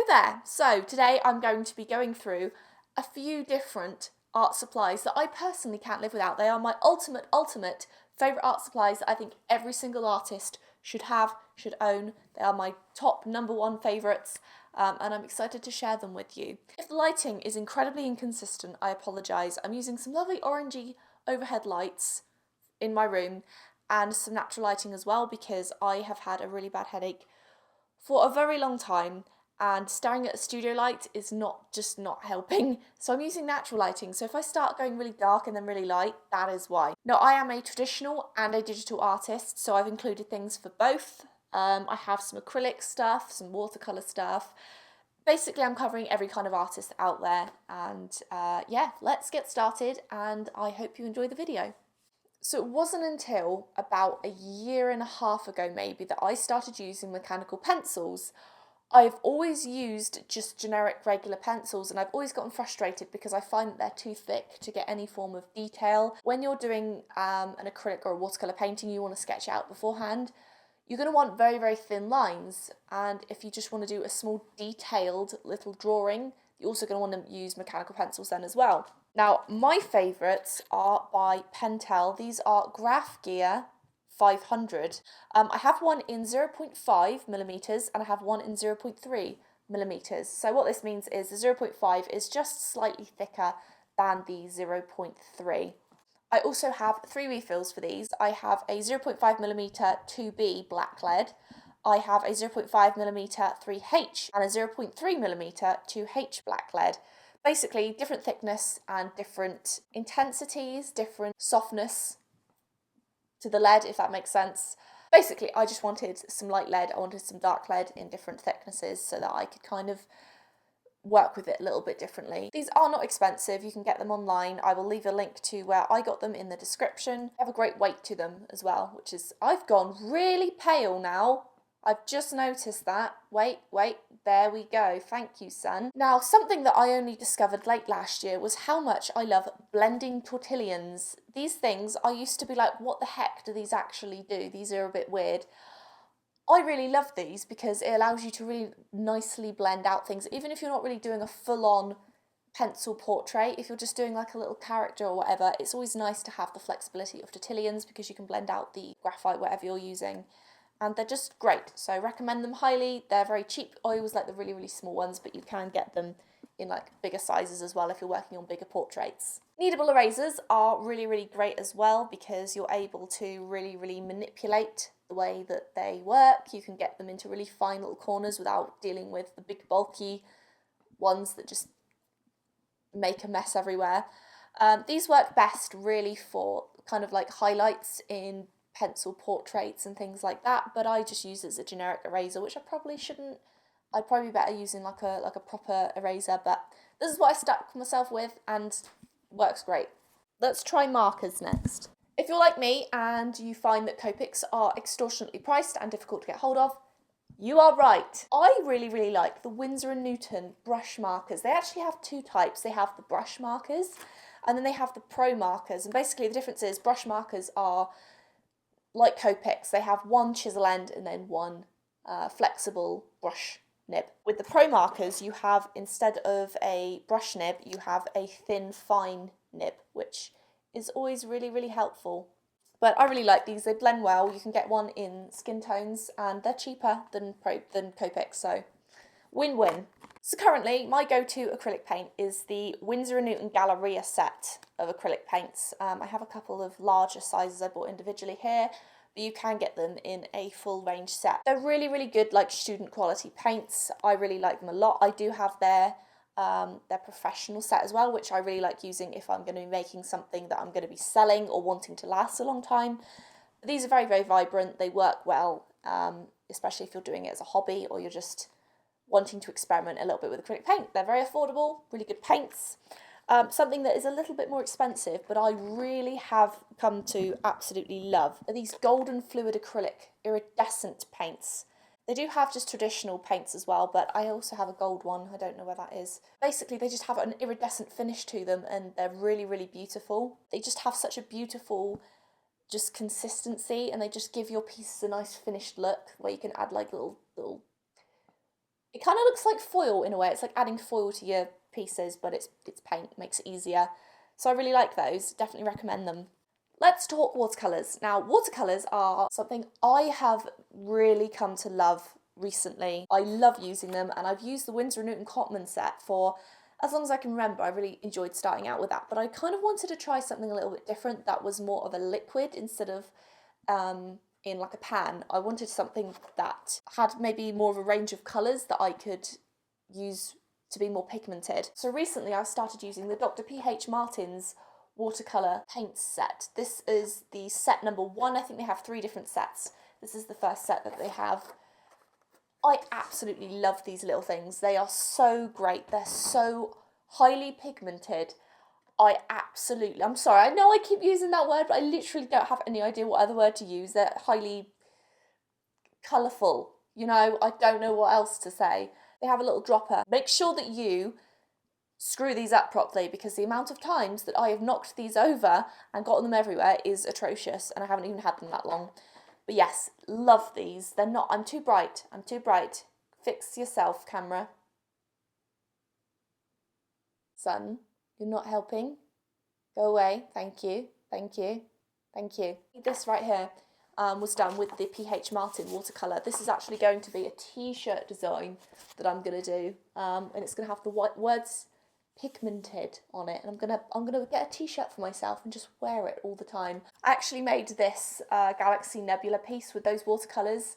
Hello there! So today I'm going to be going through a few different art supplies that I personally can't live without. They are my ultimate favourite art supplies that I think every single artist should have, should own. They are my top #1 favourites and I'm excited to share them with you. If the lighting is incredibly inconsistent, I apologise. I'm using some lovely orangey overhead lights in my room and some natural lighting as well because I have had a really bad headache for a very long time and staring at a studio light is not helping. So I'm using natural lighting. So if I start going really dark and then really light, that is why. Now I am a traditional and a digital artist, so I've included things for both. I have some acrylic stuff, some watercolor stuff. Basically I'm covering every kind of artist out there and yeah, let's get started and I hope you enjoy the video. So it wasn't until about a year and a half ago maybe that I started using mechanical pencils. I've always used just generic regular pencils and I've always gotten frustrated because I find that they're too thick to get any form of detail. When you're doing an acrylic or a watercolour painting, you want to sketch it out beforehand. You're going to want very, very thin lines, and if you just want to do a small detailed little drawing, you're also going to want to use mechanical pencils then as well. Now, my favourites are by Pentel. These are Graph Gear 500. I have one in 0.5 millimeters and I have one in 0.3 millimeters. So what this means is the 0.5 is just slightly thicker than the 0.3. I also have 3 refills for these. I have a 0.5 millimeter 2B black lead. I have a 0.5 millimeter 3H and a 0.3 millimeter 2H black lead. Basically, different thickness and different intensities, different softness to the lead, if that makes sense. Basically, I just wanted some light lead, I wanted some dark lead in different thicknesses so that I could kind of work with it a little bit differently. These are not expensive, you can get them online. I will leave a link to where I got them in the description. They have a great weight to them as well, which is, I've gone really pale now. I've just noticed that. Wait, there we go. Thank you, son. Now, something that I only discovered late last year was how much I love blending tortillons. These things, I used to be like, what the heck do these actually do? These are a bit weird. I really love these because it allows you to really nicely blend out things, even if you're not really doing a full-on pencil portrait. If you're just doing like a little character or whatever, it's always nice to have the flexibility of tortillons because you can blend out the graphite, whatever you're using. And they're just great, so I recommend them highly. They're very cheap. I always like the really, really small ones, but you can get them in like bigger sizes as well if you're working on bigger portraits. Kneadable erasers are really, really great as well because you're able to really, really manipulate the way that they work. You can get them into really fine little corners without dealing with the big bulky ones that just make a mess everywhere. These work best really for kind of like highlights in pencil portraits and things like that, but I just use it as a generic eraser, which I probably shouldn't. I'd probably be better using like a proper eraser, but this is what I stuck myself with and works great. Let's try markers next. If you're like me and you find that Copics are extortionately priced and difficult to get hold of, you are right. I really, really like the Windsor & Newton brush markers. They actually have 2 types. They have the brush markers and then they have the pro markers, and basically the difference is brush markers are like Copics, they have one chisel end and then one flexible brush nib. With the pro markers, you have, instead of a brush nib, you have a thin, fine nib, which is always really, really helpful. But I really like these. They blend well. You can get one in skin tones and they're cheaper than Copics, so win-win. So currently, my go-to acrylic paint is the Windsor & Newton Galleria set of acrylic paints. I have a couple of larger sizes I bought individually here, but you can get them in a full range set. They're really, really good, like student quality paints. I really like them a lot. I do have their professional set as well, which I really like using if I'm going to be making something that I'm going to be selling or wanting to last a long time. But these are very, very vibrant. They work well, especially if you're doing it as a hobby or you're just wanting to experiment a little bit with acrylic paint. They're very affordable, really good paints. Something that is a little bit more expensive, but I really have come to absolutely love, are these golden fluid acrylic iridescent paints. They do have just traditional paints as well, but I also have a gold one. I don't know where that is. Basically, they just have an iridescent finish to them and they're really, really beautiful. They just have such a beautiful just consistency and they just give your pieces a nice finished look where you can add like little It kind of looks like foil in a way. It's like adding foil to your pieces, but it's paint, makes it easier. So I really like those, definitely recommend them. Let's talk watercolours. Now, watercolours are something I have really come to love recently. I love using them, and I've used the Windsor Newton Cotman set for as long as I can remember. I really enjoyed starting out with that, but I kind of wanted to try something a little bit different that was more of a liquid instead of in like a pan. I wanted something that had maybe more of a range of colours that I could use to be more pigmented. So recently I started using the Dr. P.H. Martin's watercolour paint set. This is the set number 1. I think they have 3 different sets. This is the first set that they have. I absolutely love these little things. They are so great. They're so highly pigmented. I'm sorry, I know I keep using that word, but I literally don't have any idea what other word to use. They're highly colourful. You know, I don't know what else to say. They have a little dropper. Make sure that you screw these up properly, because the amount of times that I have knocked these over and gotten them everywhere is atrocious, and I haven't even had them that long. But yes, love these. They're not, I'm too bright. I'm too bright. Fix yourself, camera. Son, you're not helping. Go away. Thank you. Thank you. Thank you. This right here was done with the P.H. Martin watercolour. This is actually going to be a t-shirt design that I'm going to do. And it's going to have the white words pigmented on it, and I'm gonna get a t-shirt for myself and just wear it all the time. I actually made this Galaxy Nebula piece with those watercolours,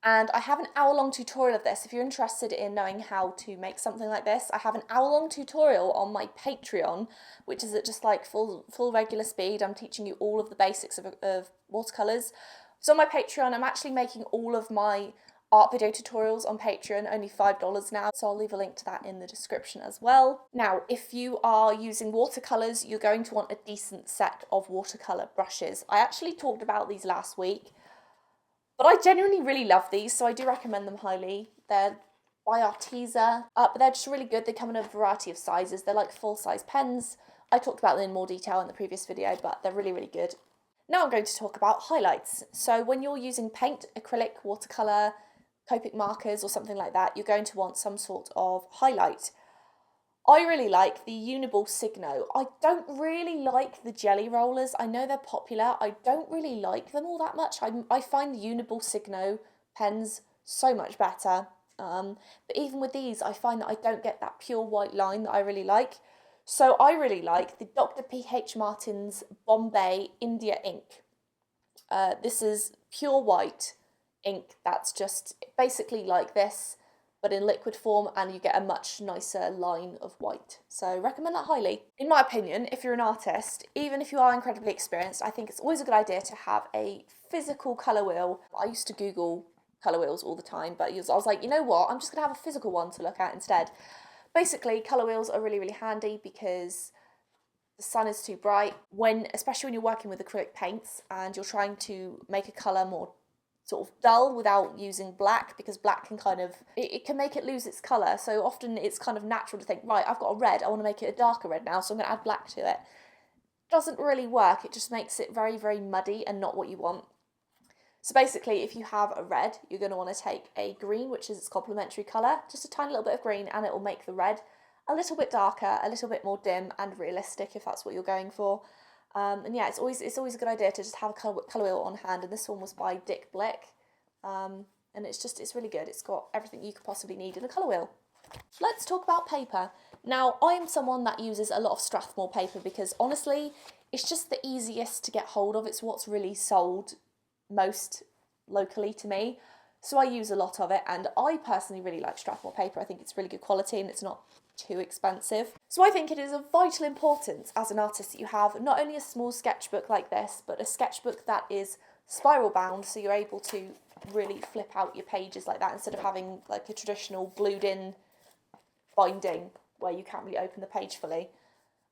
and I have an hour-long tutorial of this. If you're interested in knowing how to make something like this, I have an hour-long tutorial on my Patreon, which is at just like full regular speed. I'm teaching you all of the basics of watercolours. So on my Patreon, I'm actually making all of my art video tutorials on Patreon, only $5 now, so I'll leave a link to that in the description as well. Now, if you are using watercolours, you're going to want a decent set of watercolour brushes. I actually talked about these last week, but I genuinely really love these, so I do recommend them highly. They're by Arteza, but they're just really good. They come in a variety of sizes. They're like full-size pens. I talked about them in more detail in the previous video, but they're really, really good. Now I'm going to talk about highlights. So when you're using paint, acrylic, watercolour, Copic markers or something like that, you're going to want some sort of highlight. I really like the Uniball Signo. I don't really like the jelly rollers. I know they're popular. I don't really like them all that much. I find the Uniball Signo pens so much better. But even with these, I find that I don't get that pure white line that I really like. So I really like the Dr. P.H. Martin's Bombay India ink. This is pure white ink that's just basically like this, but in liquid form, and you get a much nicer line of white. So recommend that highly. In my opinion, if you're an artist, even if you are incredibly experienced, I think it's always a good idea to have a physical colour wheel. I used to Google colour wheels all the time, but I was like, you know what, I'm just going to have a physical one to look at instead. Basically, colour wheels are really, really handy because the sun is too bright, especially when you're working with acrylic paints and you're trying to make a colour more sort of dull without using black, because black can it can make it lose its colour. So often it's kind of natural to think, right, I've got a red, I want to make it a darker red now, so I'm going to add black to it. Doesn't really work. It just makes it very, very muddy and not what you want. So basically, if you have a red, you're going to want to take a green, which is its complementary colour, just a tiny little bit of green, and it will make the red a little bit darker, a little bit more dim and realistic, if that's what you're going for. And yeah, it's always a good idea to just have a colour wheel on hand, and this one was by Dick Blick, and it's really good. It's got everything you could possibly need in a colour wheel. Let's talk about paper. Now, I am someone that uses a lot of Strathmore paper because honestly, it's just the easiest to get hold of. It's what's really sold most locally to me, so I use a lot of it, and I personally really like Strathmore paper. I think it's really good quality and it's not too expensive. So I think it is of vital importance as an artist that you have not only a small sketchbook like this, but a sketchbook that is spiral bound, so you're able to really flip out your pages like that instead of having like a traditional glued in binding where you can't really open the page fully.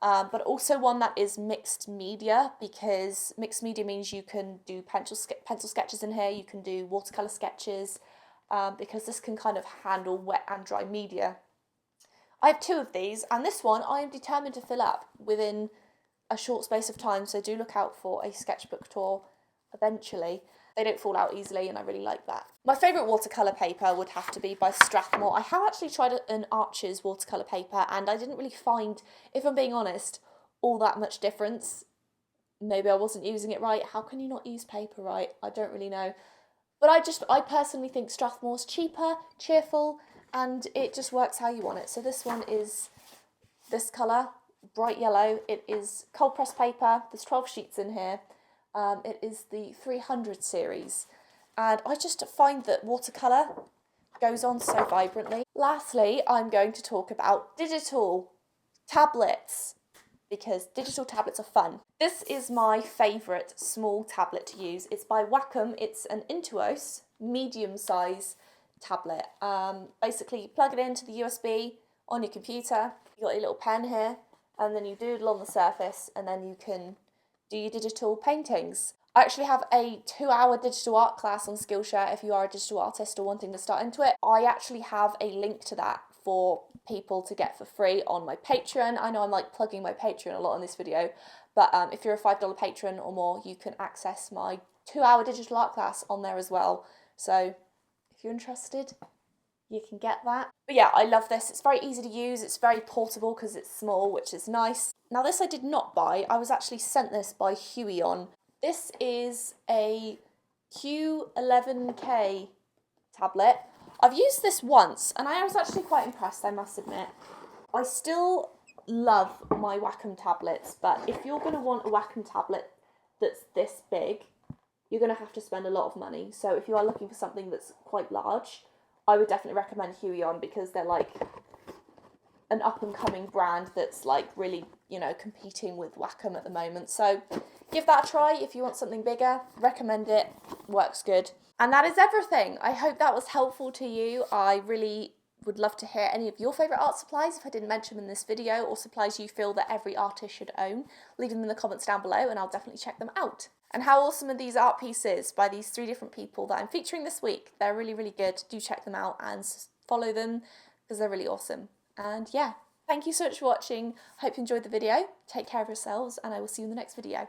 But also one that is mixed media, because mixed media means you can do pencil sketches in here, you can do watercolour sketches, because this can kind of handle wet and dry media. I have 2 of these, and this one I am determined to fill up within a short space of time, so do look out for a sketchbook tour eventually. They don't fall out easily, and I really like that. My favourite watercolour paper would have to be by Strathmore. I have actually tried an Arches watercolour paper, and I didn't really find, if I'm being honest, all that much difference. Maybe I wasn't using it right. How can you not use paper right? I don't really know. But I personally think Strathmore's cheaper, cheerful, and it just works how you want it. So this one is this colour, bright yellow. It is cold pressed paper. There's 12 sheets in here. It is the 300 series. And I just find that watercolour goes on so vibrantly. Lastly, I'm going to talk about digital tablets, because digital tablets are fun. This is my favourite small tablet to use. It's by Wacom. It's an Intuos medium size tablet. Basically, you plug it into the USB on your computer. You got your little pen here, and then you doodle on the surface, and then you can do your digital paintings. I actually have a 2-hour digital art class on Skillshare if you are a digital artist or wanting to start into it. I actually have a link to that for people to get for free on my Patreon. I know I'm like plugging my Patreon a lot on this video, but if you're a $5 patron or more, you can access my 2-hour digital art class on there as well. So if you're interested, you can get that. But yeah, I love this. It's very easy to use. It's very portable because it's small, which is nice. Now this I did not buy. I was actually sent this by Huion. This is a Q11K tablet. I've used this once and I was actually quite impressed, I must admit. I still love my Wacom tablets, but if you're going to want a Wacom tablet that's this big, you're going to have to spend a lot of money. So if you are looking for something that's quite large, I would definitely recommend Huion, because they're like an up-and-coming brand that's like really, you know, competing with Wacom at the moment. So give that a try if you want something bigger. Recommend it. Works good. And that is everything. I hope that was helpful to you. I really would love to hear any of your favourite art supplies if I didn't mention them in this video, or supplies you feel that every artist should own. Leave them in the comments down below and I'll definitely check them out. And how awesome are these art pieces by these 3 different people that I'm featuring this week? They're really, really good. Do check them out and follow them because they're really awesome. And yeah, thank you so much for watching. Hope you enjoyed the video. Take care of yourselves and I will see you in the next video.